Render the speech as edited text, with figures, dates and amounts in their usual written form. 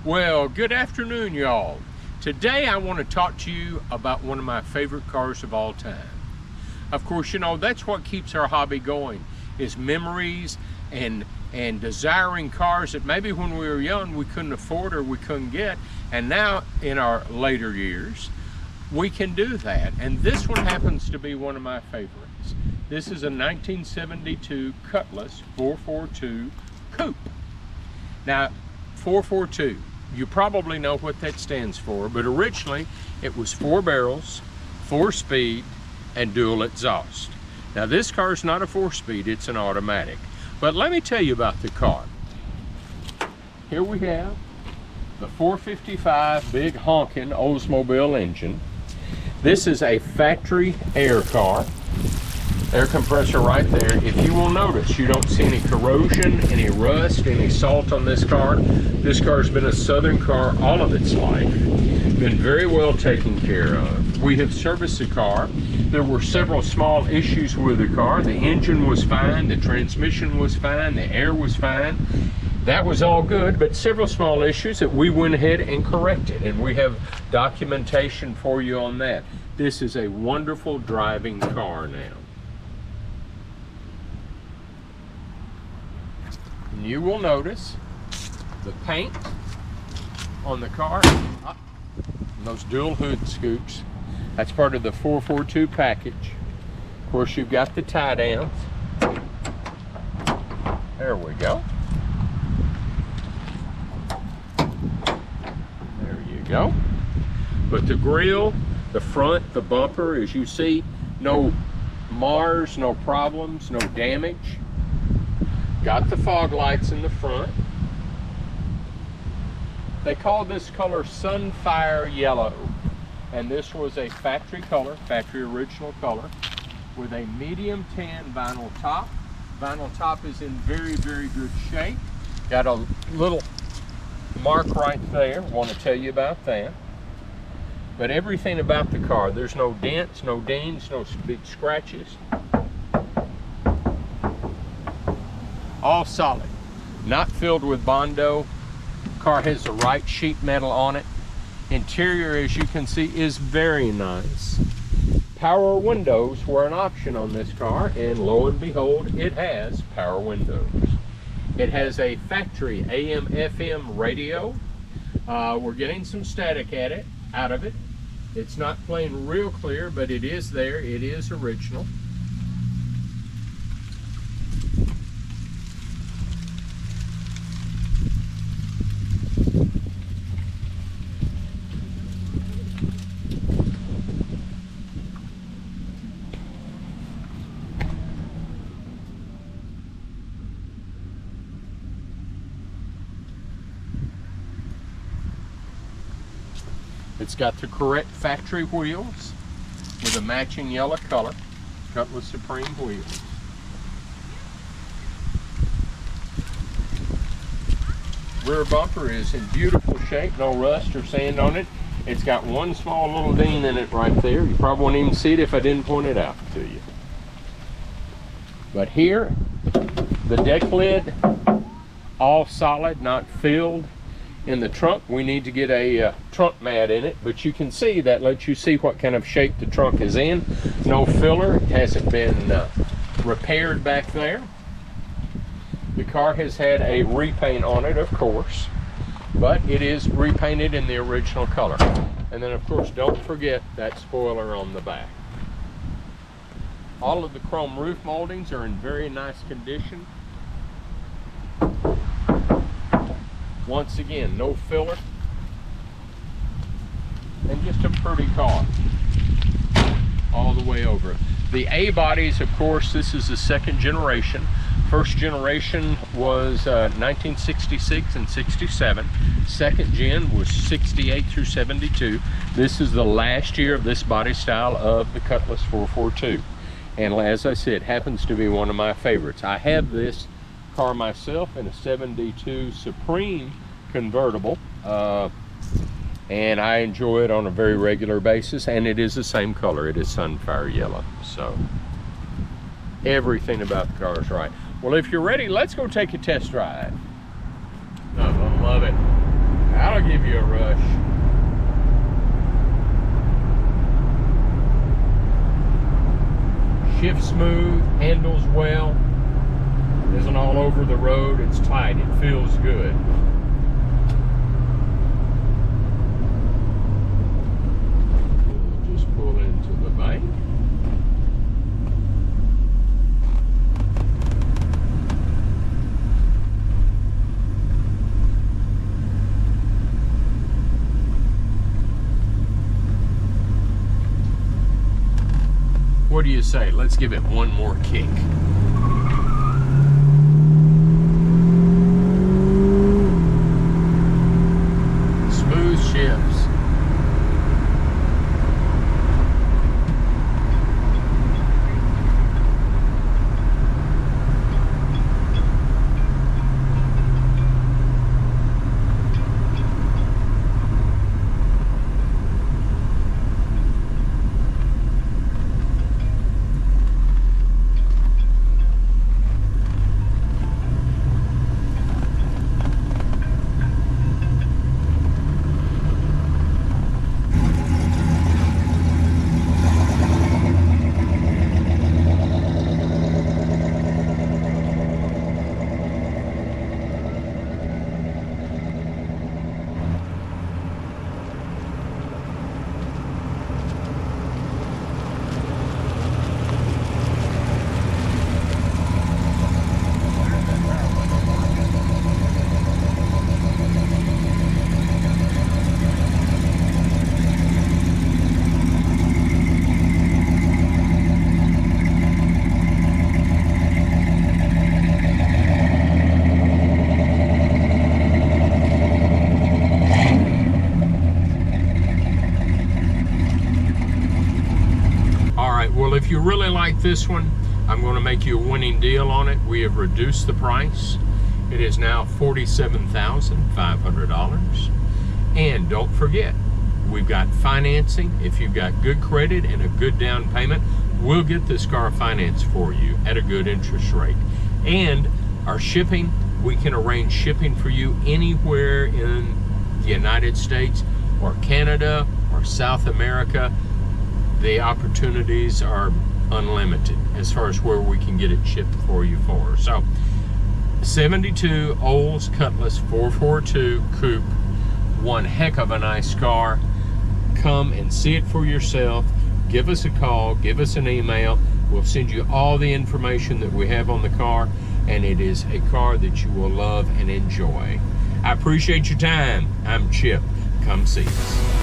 Well, good afternoon, y'all. Today I want to talk to you about one of my favorite cars of all time. Of course, you know, that's what keeps our hobby going, is memories and desiring cars that maybe when we were young we couldn't afford or we couldn't get, and now in our later years we can do that. And this one happens to be one of my favorites. This is a 1972 Cutlass 442 Coupe. Now, 442, you probably know what that stands for, but originally it was 4 barrels, 4-speed, and dual exhaust. Now this car is not a 4-speed, it's an automatic. But let me tell you about the car. Here we have the 455 big honking Oldsmobile engine. This is a factory air car. Air compressor right there. If you will notice, you don't see any corrosion, any rust, any salt on this car. This car's been a Southern car all of its life. Been very well taken care of. We have serviced the car. There were several small issues with the car. The engine was fine, the transmission was fine, the air was fine. That was all good, but several small issues that we went ahead and corrected, and we have documentation for you on that. This is a wonderful driving car now. And you will notice the paint on the car, those dual hood scoops. That's part of the 442 package. Of course, you've got the tie downs. There we go. There you go. But the grille, the front, the bumper, as you see, no mars, no problems, no damage. Got the fog lights in the front. They call this color Sunfire Yellow, and this was a factory color, factory original color, with a medium tan vinyl top. Vinyl top is in very, very good shape. Got a little mark right there, want to tell you about that. But everything about the car, there's no dents, no dings, no big scratches. All solid, not filled with Bondo. Car has the right sheet metal on it. Interior, as you can see, is very nice. Power windows were an option on this car, and lo and behold, it has power windows. It has a factory AM/FM radio. We're getting some static out of it. It's not playing real clear, but it is there. It is original. It's got the correct factory wheels with a matching yellow color, Cutlass Supreme wheels. Rear bumper is in beautiful shape, no rust or sand on it. It's got one small little ding in it right there. You probably won't even see it if I didn't point it out to you. But here, the deck lid, all solid, not filled. In the trunk, we need to get a trunk mat in it, but you can see that lets you see what kind of shape the trunk is in. No filler, it hasn't been repaired back there. The car has had a repaint on it, of course, but it is repainted in the original color. And then, of course, don't forget that spoiler on the back. All of the chrome roof moldings are in very nice condition. Once again, no filler, and just a pretty car all the way over. The A bodies, of course, this is the second generation. First generation was 1966 and 67. Second gen was 68 through 72. This is the last year of this body style of the Cutlass 442. And as I said, happens to be one of my favorites. I have this car myself in a 72 Supreme convertible, and I enjoy it on a very regular basis, and it is the same color. It is Sunfire Yellow. So everything about the car is right. Well, if you're ready, let's go take a test drive. I love it. That'll give you a rush. Shifts smooth, handles well, isn't all over the road, it's tight, it feels good. We'll just pull into the bank. What do you say? Let's give it one more kick. Smooth shifts. Well, if you really like this one, I'm going to make you a winning deal on it. We have reduced the price. It is now $47,500. And don't forget, we've got financing. If you've got good credit and a good down payment, we'll get this car financed for you at a good interest rate. And our shipping, we can arrange shipping for you anywhere in the United States or Canada or South America. The opportunities are unlimited as far as where we can get it shipped for you for. So 72 Olds Cutlass 442 Coupe, one heck of a nice car. Come and see it for yourself. Give us a call, give us an email. We'll send you all the information that we have on the car, and it is a car that you will love and enjoy. I appreciate your time. I'm Chip. Come see us.